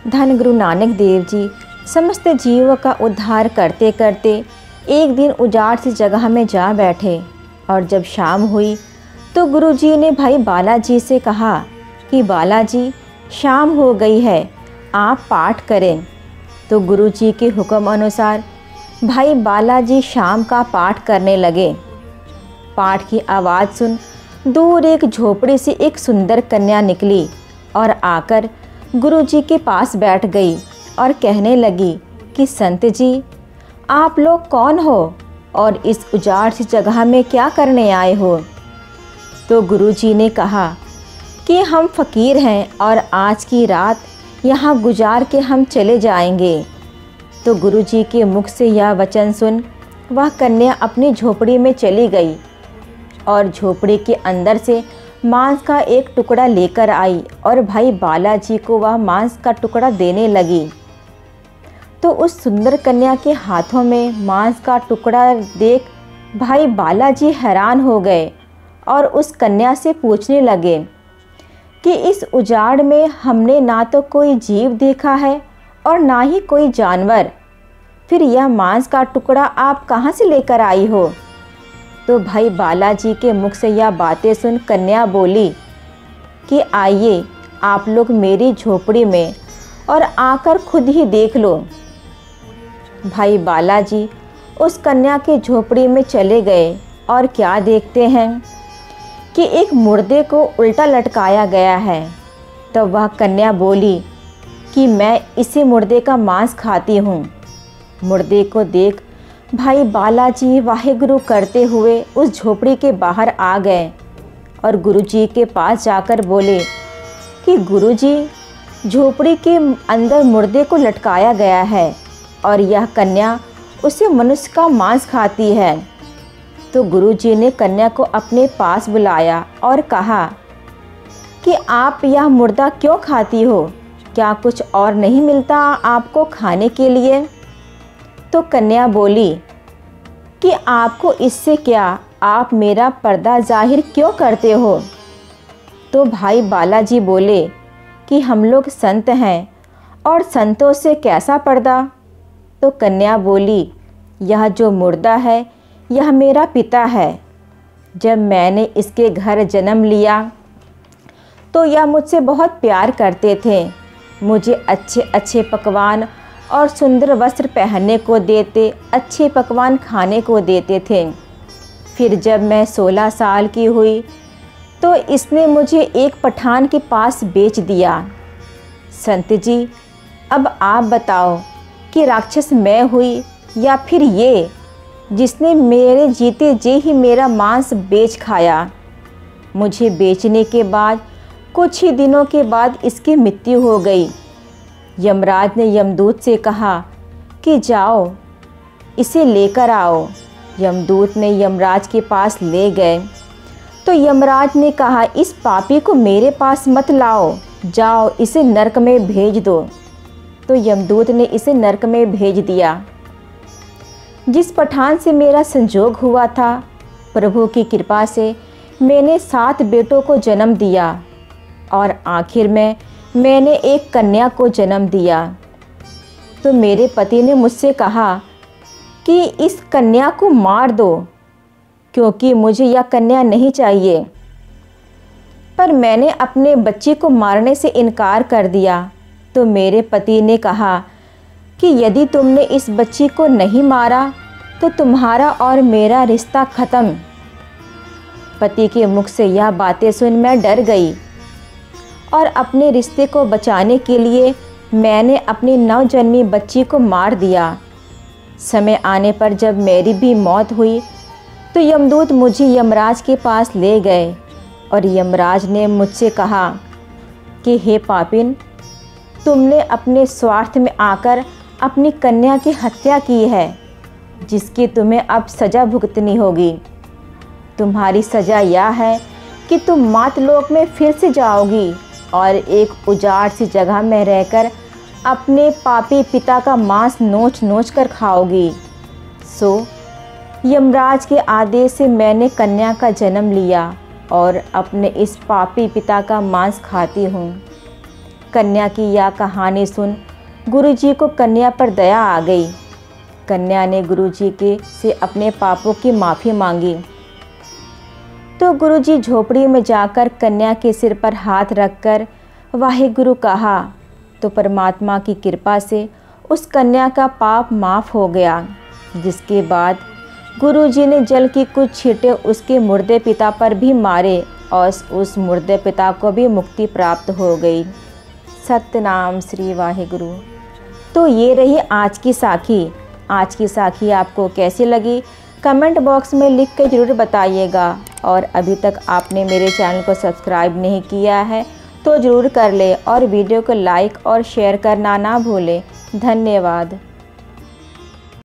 धन गुरु नानक देव जी समस्त जीवों का उद्धार करते करते एक दिन उजाड़ सी जगह में जा बैठे और जब शाम हुई तो गुरु जी ने भाई बालाजी से कहा कि बालाजी शाम हो गई है, आप पाठ करें। तो गुरु जी के हुक्म अनुसार भाई बालाजी शाम का पाठ करने लगे। पाठ की आवाज़ सुन दूर एक झोपड़ी से एक सुंदर कन्या निकली और आकर गुरु जी के पास बैठ गई और कहने लगी कि संत जी, आप लोग कौन हो और इस उजाड़ सी जगह में क्या करने आए हो? तो गुरु जी ने कहा कि हम फ़कीर हैं और आज की रात यहाँ गुजार के हम चले जाएंगे। तो गुरु जी के मुख से यह वचन सुन वह कन्या अपनी झोपड़ी में चली गई और झोपड़ी के अंदर से मांस का एक टुकड़ा लेकर आई और भाई बालाजी को वह मांस का टुकड़ा देने लगी। तो उस सुंदर कन्या के हाथों में मांस का टुकड़ा देख भाई बालाजी हैरान हो गए और उस कन्या से पूछने लगे कि इस उजाड़ में हमने ना तो कोई जीव देखा है और ना ही कोई जानवर, फिर यह मांस का टुकड़ा आप कहाँ से लेकर आई हो? तो भाई बालाजी के मुख से यह बातें सुन कन्या बोली कि आइए आप लोग मेरी झोपड़ी में और आकर खुद ही देख लो। भाई बालाजी उस कन्या के झोपड़ी में चले गए और क्या देखते हैं कि एक मुर्दे को उल्टा लटकाया गया है। तब वह कन्या बोली कि मैं इसी मुर्दे का मांस खाती हूँ। मुर्दे को देख भाई बालाजी वाहेगुरु करते हुए उस झोपड़ी के बाहर आ गए और गुरुजी के पास जाकर बोले कि गुरुजी, झोपड़ी के अंदर मुर्दे को लटकाया गया है और यह कन्या उसे मनुष्य का मांस खाती है। तो गुरुजी ने कन्या को अपने पास बुलाया और कहा कि आप यह मुर्दा क्यों खाती हो? क्या कुछ और नहीं मिलता आपको खाने के लिए? तो कन्या बोली कि आपको इससे क्या, आप मेरा पर्दा जाहिर क्यों करते हो? तो भाई बालाजी बोले कि हम लोग संत हैं और संतों से कैसा पर्दा? तो कन्या बोली, यह जो मुर्दा है यह मेरा पिता है। जब मैंने इसके घर जन्म लिया तो यह मुझसे बहुत प्यार करते थे, मुझे अच्छे अच्छे पकवान और सुंदर वस्त्र पहनने को देते, अच्छे पकवान खाने को देते थे। फिर जब मैं 16 साल की हुई तो इसने मुझे एक पठान के पास बेच दिया। संत जी, अब आप बताओ कि राक्षस मैं हुई या फिर ये जिसने मेरे जीते जी ही मेरा मांस बेच खाया? मुझे बेचने के बाद कुछ ही दिनों के बाद इसकी मृत्यु हो गई। यमराज ने यमदूत से कहा कि जाओ इसे लेकर आओ। यमदूत ने यमराज के पास ले गए तो यमराज ने कहा, इस पापी को मेरे पास मत लाओ, जाओ इसे नरक में भेज दो। तो यमदूत ने इसे नरक में भेज दिया। जिस पठान से मेरा संजोग हुआ था, प्रभु की कृपा से मैंने 7 बेटों को जन्म दिया और आखिर में मैंने एक कन्या को जन्म दिया। तो मेरे पति ने मुझसे कहा कि इस कन्या को मार दो क्योंकि मुझे यह कन्या नहीं चाहिए। पर मैंने अपने बच्ची को मारने से इनकार कर दिया। तो मेरे पति ने कहा कि यदि तुमने इस बच्ची को नहीं मारा तो तुम्हारा और मेरा रिश्ता ख़त्म। पति के मुख से यह बातें सुन मैं डर गई और अपने रिश्ते को बचाने के लिए मैंने अपनी नवजन्मी बच्ची को मार दिया। समय आने पर जब मेरी भी मौत हुई तो यमदूत मुझे यमराज के पास ले गए और यमराज ने मुझसे कहा कि हे पापिन, तुमने अपने स्वार्थ में आकर अपनी कन्या की हत्या की है, जिसकी तुम्हें अब सज़ा भुगतनी होगी। तुम्हारी सज़ा यह है कि तुम मातलोक में फिर से जाओगी और एक उजाड़ सी जगह में रहकर अपने पापी पिता का मांस नोच नोच कर खाओगी। सो यमराज के आदेश से मैंने कन्या का जन्म लिया और अपने इस पापी पिता का मांस खाती हूँ। कन्या की यह कहानी सुन गुरुजी को कन्या पर दया आ गई। कन्या ने गुरुजी से अपने पापों की माफ़ी मांगी तो गुरुजी झोपड़ी में जाकर कन्या के सिर पर हाथ रखकर वाहेगुरु कहा तो परमात्मा की कृपा से उस कन्या का पाप माफ़ हो गया। जिसके बाद गुरुजी ने जल की कुछ छींटे उसके मुर्दे पिता पर भी मारे और उस मुर्दे पिता को भी मुक्ति प्राप्त हो गई। सतनाम श्री वाहेगुरु। तो ये रही आज की साखी। आज की साखी आपको कैसी लगी कमेंट बॉक्स में लिख कर ज़रूर बताइएगा। और अभी तक आपने मेरे चैनल को सब्सक्राइब नहीं किया है तो ज़रूर कर ले और वीडियो को लाइक और शेयर करना ना भूलें। धन्यवाद।